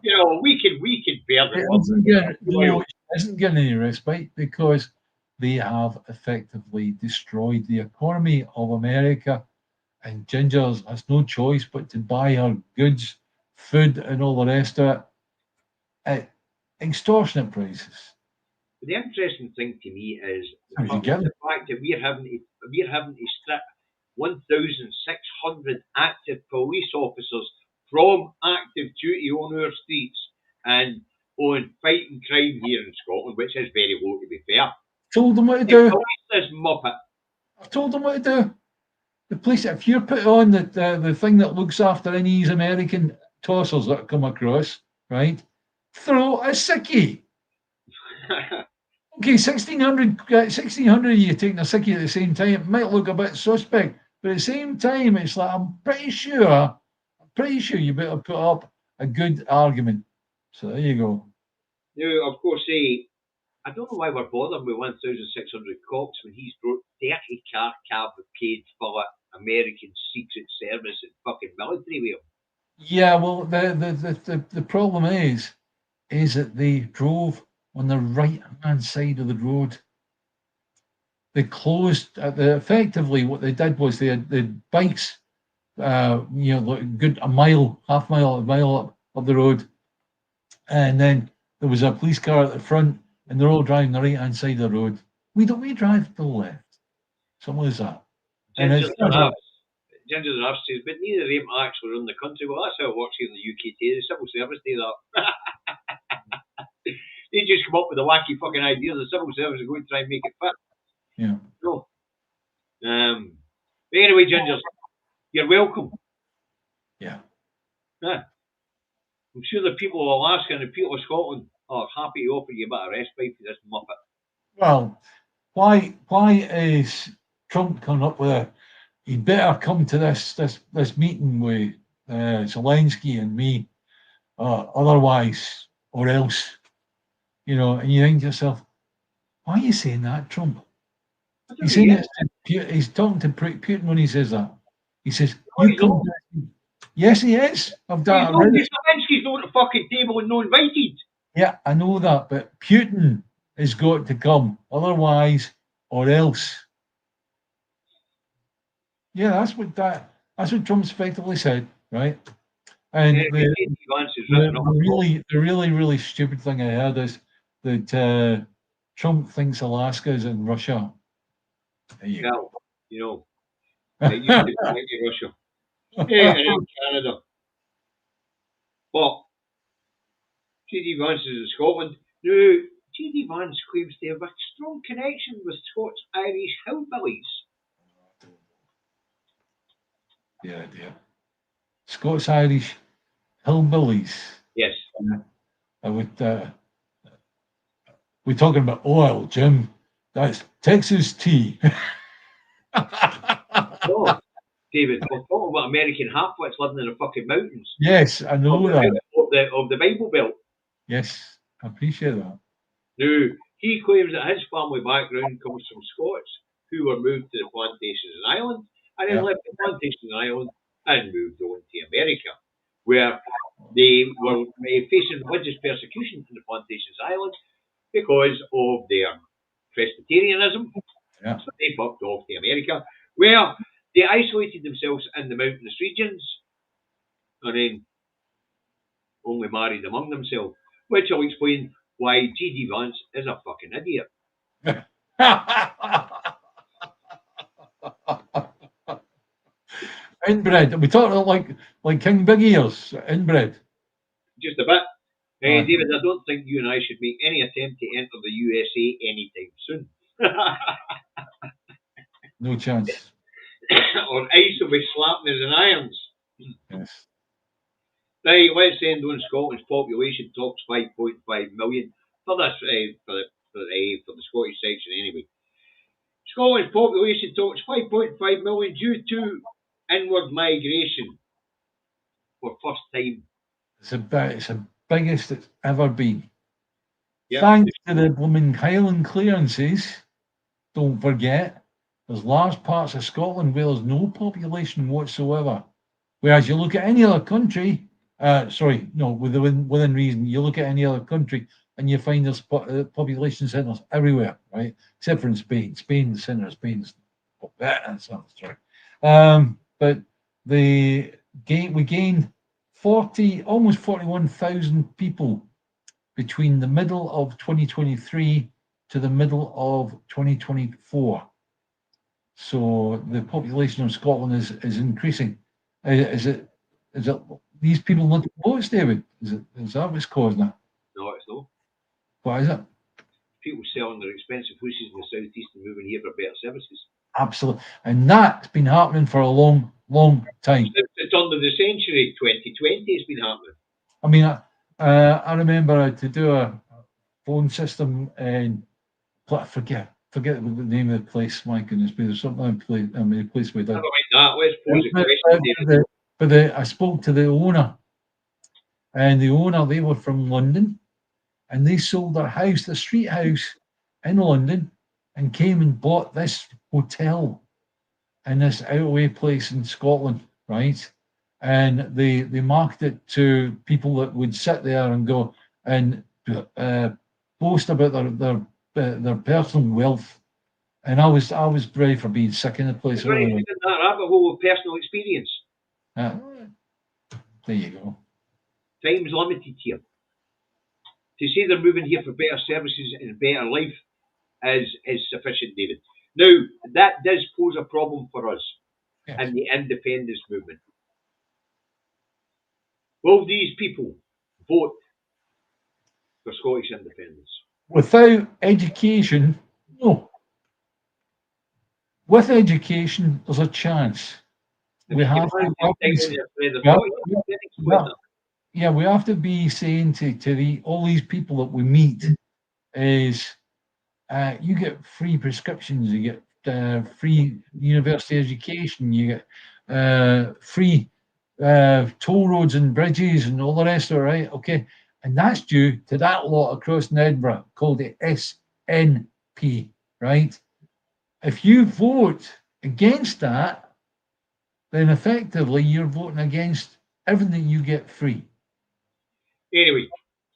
you know, we can bear the It isn't getting any respite because they have effectively destroyed the economy of America, and Ginger's has no choice but to buy her goods, food, and all the rest of it at extortionate prices. The interesting thing to me is How did you get it? the fact that we're having to strip 1,600 active police officers from active duty on our streets and on fighting crime here in Scotland, which is very low to be fair. Told them what to do. This muppet. I've told them what to do. The police, if you're put on the thing that looks after any of these American tossers that come across, right, throw a sickie. Okay, 1,600 of you taking a sickie at the same time, it might look a bit suspect, but at the same time, it's like, I'm pretty sure you better put up a good argument. So there you go. Now, of course, I don't know why we're bothered with 1,600 cops when he's brought 30 car cavalcades full of American Secret Service and fucking military with him. Yeah, well, the problem is that they drove on the right-hand side of the road. They closed, effectively what they did was they had the bikes, good a mile, half mile up the road. And then there was a police car at the front and they're all driving the right-hand side of the road. We drive to the left. Something like that. Ginger Giraffes says, but neither of them actually run the country. Well, that's how it works here in the UK too. The civil service do that. They just come up with a wacky fucking idea. The civil service are going to try and make it fit. Yeah. No. But anyway, Ginger, You're welcome. Yeah. Yeah. I'm sure the people of Alaska and the people of Scotland are happy to offer you a bit of respite for this muppet. Well, why is Trump coming up with a? He'd better come to this meeting with Zelensky and me, otherwise, or else, And you think to yourself, why are you saying that, Trump? He's saying it. He's talking to Putin when he says that. He says, "You come." Yes, he is. I've done. Zelensky's not at the fucking table and no invited. Yeah, I know that, but Putin has got to come, otherwise, or else. Yeah, that's what Trump's effectively said, right? And the really stupid thing I heard is that Trump thinks Alaska is in Russia. There you go. It used to be Russia. And in Canada. But J.D. Vance is in Scotland. Now, J.D. Vance claims to have a strong connection with Scots-Irish hillbillies. Yeah. Scots-Irish hillbillies. Yes. I would. We're talking about oil, Jim. That's Texas tea. Oh, David, we're talking about American half-wits living in the fucking mountains. Yes, I know that. Of the Bible Belt. Yes, I appreciate that. Now, he claims that his family background comes from Scots who were moved to the plantations in Ireland and then left the plantations in Ireland and moved on to America, where they were facing religious persecution in the plantations in Ireland because of their Presbyterianism. Yeah. So they fucked off to America, where they isolated themselves in the mountainous regions and then only married among themselves, which will explain why G.D. Vance is a fucking idiot. Inbred. We talking like King Big Ears, inbred. Just a bit. David, I don't think you and I should make any attempt to enter the USA anytime soon. No chance. Or ice will be slapping us in irons. Yes. Right, let's end on Scotland's population tops 5.5 million for this for the Scottish section anyway. Scotland's population tops 5.5 million due to inward migration for first time. It's the biggest it's ever been. Yep. Thanks to the blooming Highland clearances, don't forget, there's large parts of Scotland where there's no population whatsoever. Whereas you look at any other country, within reason, you look at any other country and you find there's population centres everywhere, right? Except for in Spain. Spain, the centre of Spain's but we gained almost 41,000 people between the middle of 2023 to the middle of 2024. So the population of Scotland is increasing. Is it these people not votes, David? Is that what's causing it? No, it's not. What is it? People selling their expensive houses in the southeast and moving here for better services. Absolutely, and that's been happening for a long time. It's under the century. 2020 it's been happening. I mean, I remember to do a phone system and I forget the name of the place. My goodness, but there's something place we did. Never mind that. Let's pose a question. But I spoke to the owner, and the owner, they were from London, and they sold their house, the street house in London, and came and bought this hotel in this outaway place in Scotland, right? And they marketed it to people that would sit there and go and boast about their personal wealth. And I was ready for being sick in the place. Right, in that rabbit hole of personal experience. There you go. Time's limited here. To say they're moving here for better services and better life is sufficient, David. Now, that does pose a problem for us in the independence movement. Will these people vote for Scottish independence? Without education, no. With education, there's a chance. we have to, we have to be saying to all these people that we meet is you get free prescriptions, you get free university education, you get free toll roads and bridges and all the rest of it, right? Okay. And that's due to that lot across in Edinburgh called the SNP, right? If you vote against that, then effectively you're voting against everything you get free. Anyway,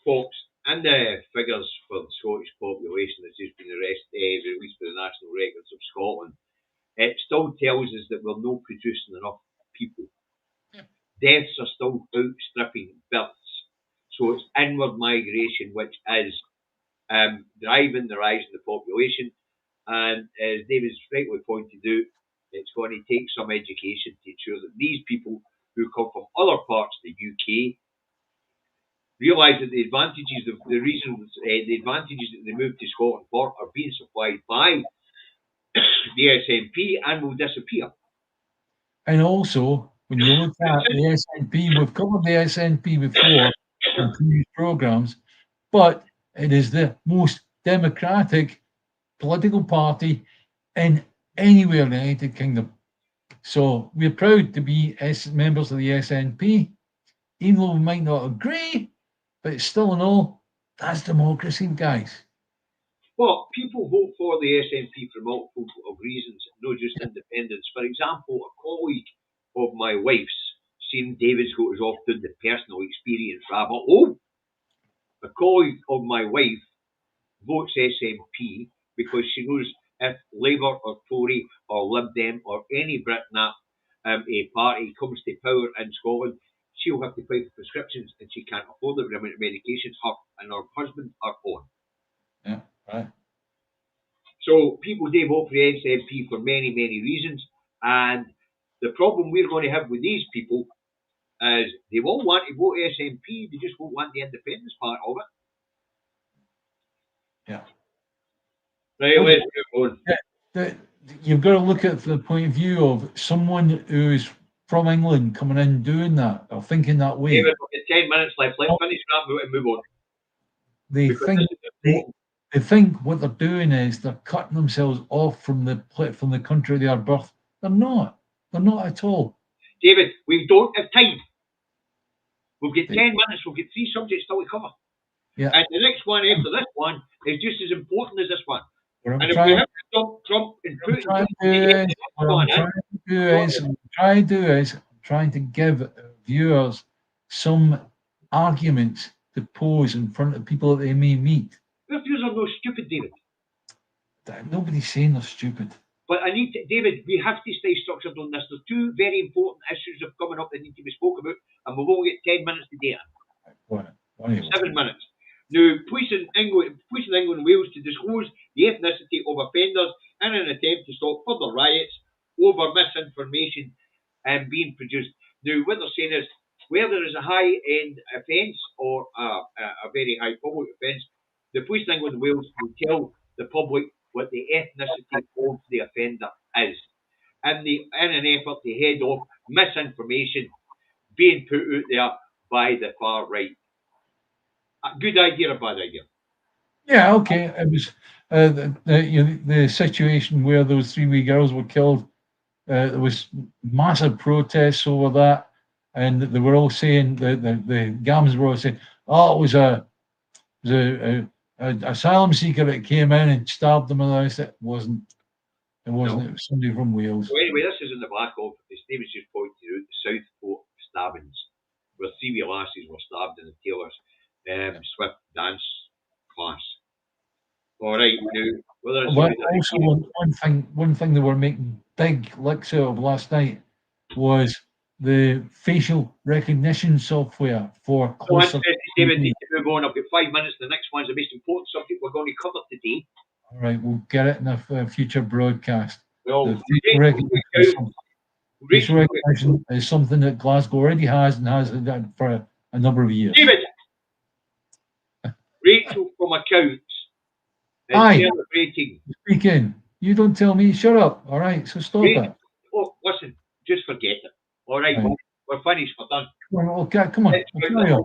folks, and the figures for the Scottish population that's just been released by the National Records of Scotland, it still tells us that we're not producing enough people. Deaths are still outstripping births. So it's inward migration which is driving the rise in the population. And as David's rightly pointed out, it's going to take some education to ensure that these people who come from other parts of the UK realise that the advantages that they moved to Scotland for are being supplied by the SNP and will disappear. And also, when you look at the SNP, we've covered the SNP before in previous programmes, but it is the most democratic political party in anywhere in the United Kingdom. So we're proud to be members of the SNP, even though we might not agree, but still in all, that's democracy, guys. Well, people vote for the SNP for multiple reasons, not just independence. For example, a colleague of my wife's, seeing David's got as often the personal experience rabbit hole. A colleague of my wife votes SNP because she knows if Labour or Tory or Lib Dem or any Britain a party comes to power in Scotland, she'll have to pay for prescriptions and she can't afford the amount of medications her and her husband are on. Yeah, right. So people do vote for the SNP for many, many reasons. And the problem we're going to have with these people is they won't want to vote SNP, they just won't want the independence part of it. Yeah. Right, let's move on. You've got to look at the point of view of someone who's from England coming in doing that or thinking that way. David, we've got 10 minutes left. Let's finish that and move on. They think what they're doing is they're cutting themselves off from the country they are birthed. They're not. They're not at all. David, we don't have time. We've got 10 minutes. We've got 3 subjects still to cover. Yeah. And the next one after this one is just as important as this one. What and if we have to stop Trump and Putin, trying to give viewers some arguments to pose in front of people that they may meet. Their viewers are no stupid, David. Nobody's saying they're stupid. But David, we have to stay structured on this. There's 2 very important issues that are coming up that need to be spoken about, and we've only got 10 minutes to do it. 7 minutes. Now, police in England and Wales to disclose the ethnicity of offenders in an attempt to stop further riots over misinformation being produced. Now, what they're saying is, where there is a high-end offence or a very high public offence, the police in England and Wales will tell the public what the ethnicity of the offender is, in an effort to head off misinformation being put out there by the far right. A good idea or a bad idea? Yeah, okay. It was the situation where those 3 wee girls were killed. There was massive protests over that, and they were all saying the Gams were all saying, "Oh, it was a asylum seeker that came in and stabbed them." And I said, "It wasn't. It wasn't. No. It was somebody from Wales." So anyway, this is in the Black Office. David's just pointed out the Southport stabbings, where 3 wee lasses were stabbed in the Taylor's Swift dance class. All right, now one thing they were making big licks out of last night was the facial recognition software for closer. David, need to move on. I've got 5 minutes. The next one's the most important subject we're going to cover today. All right, we'll get it in a future broadcast. Well, facial recognition is something that Glasgow already has and has done for a number of years. David, Rachel from accounts is celebrating. Speaking. You don't tell me. Shut up. All right, so stop it. Oh, listen, just forget it. right, Right. we're finished, we're done. Come on, okay, come on. Let's We'll count carry them. on.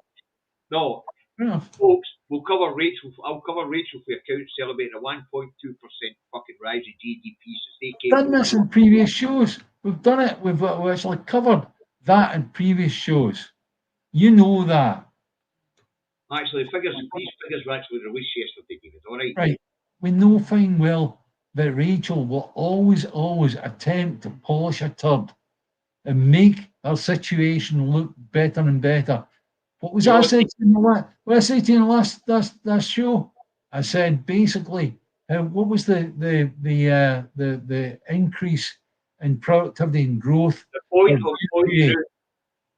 No, Yeah. folks, we'll cover Rachel. I'll cover Rachel for your account celebrating a 1.2% fucking rise in GDP since they came. Done this in previous shows. We've done it. We've actually covered that in previous shows. You know that. Actually, these figures were actually released yesterday, David. All right. Right. We know fine well that Rachel will always attempt to polish a turd and make her situation look better and better. What was I saying in the last? What I said to you in the last show? I said basically, what was the increase in productivity and growth? The point of of pointing UK? out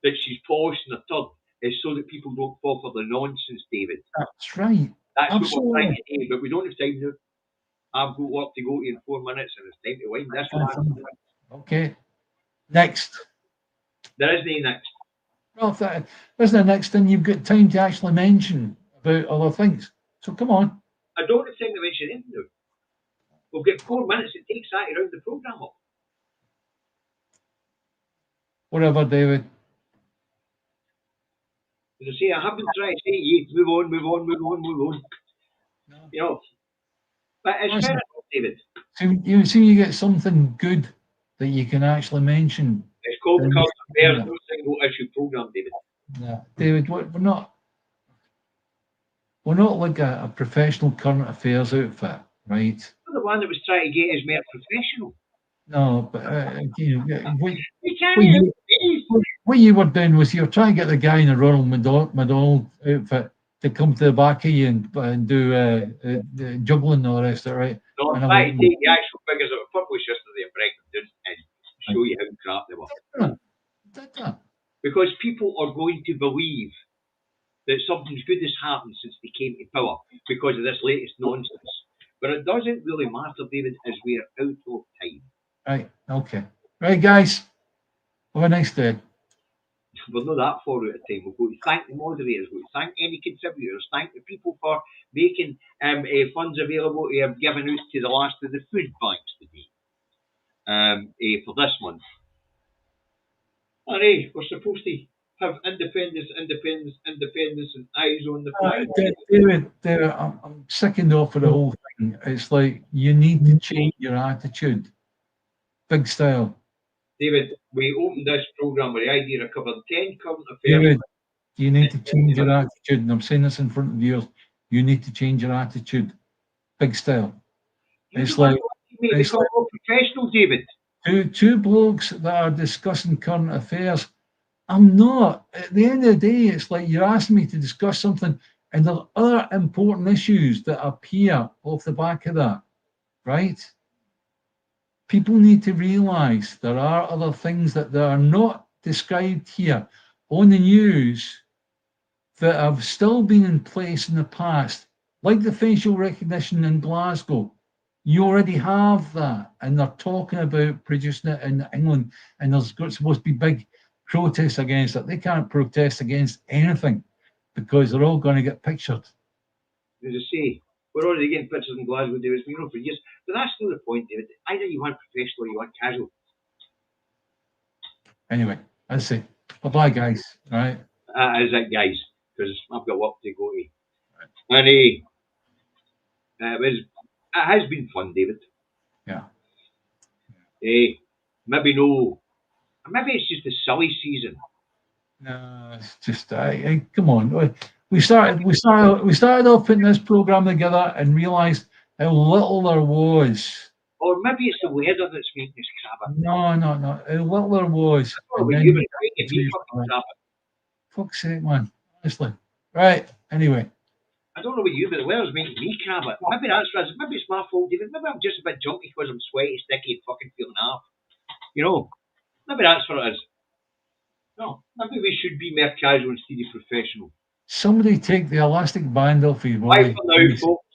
that she's polishing a turd is so that people don't fall for the nonsense, David. That's right. That's what we're trying Absolutely. to do, but we don't have time now. I've got work to go to in 4 minutes, and it's time to wind this one. Okay. Next. There is no next. Well, if that isn't the next thing you've got time to actually mention about other things. So come on. I don't have time to mention anything now. We've got 4 minutes. It takes that to round the programme up. Whatever, David. As I say, I have been trying to say, yeah, move on. You know, but it's fair enough, David. So you get something good that you can actually mention. It's called Current Affairs, no single issue programme, David. Yeah, David, we're not like a professional current affairs outfit, right? You're the one that was trying to get us more professional. No, but You can't what you were doing was you were trying to get the guy in the Ronald McDonald outfit to come to the back of you and do juggling and all the rest of it, right? No, I'm trying to take the actual figures that were published yesterday and break them down and show you how crap they were. Because people are going to believe that something good has happened since they came to power because of this latest nonsense. But it doesn't really matter, David, as we are out of time. Right, okay. Right, guys. Have a nice day. We're not that far out of time. We've got to thank the moderators, we've got to thank any contributors, thank the people for making funds available to have given out to the last of the food banks today for this month. And we're supposed to have independence, and eyes on the prize. David, I'm sickened off of the whole thing. It's like you need to change your attitude. Big style. David, we opened this programme with the idea of covering 10 current affairs. David, you need to change your attitude. And I'm saying this in front of viewers. You need to change your attitude. Big style. It's like professional, David. Two blokes that are discussing current affairs. I'm not. At the end of the day, it's like you're asking me to discuss something, and there are other important issues that appear off the back of that, right? People need to realise there are other things that are not described here on the news that have still been in place in the past, like the facial recognition in Glasgow. You already have that, and they're talking about producing it in England, and there's supposed to be big protests against it. They can't protest against anything because they're all going to get pictured. As I say, we're already getting pictures in Glasgow, David, for years. But that's not the point, David. Either you want professional or you want casual. Anyway, let's see. Bye-bye, guys. All right. That is it, guys, because I've got work to go to. Right. And it has been fun, David. Yeah. Maybe it's just a silly season. No, it's just come on. We started off putting this programme together and realised how little there was. Or maybe it's the weather that's making us crab. No. How little there was. Fuck's sake, man. Honestly. Right. Anyway. I don't know about you, but the weather's making me crab it. Maybe it's my fault, David. Maybe I'm just a bit junky because I'm sweaty, sticky, and fucking feeling half. You know, maybe that's what it is. No, maybe we should be more casual instead of professional. Somebody take the elastic band off his body. Bye for now, folks.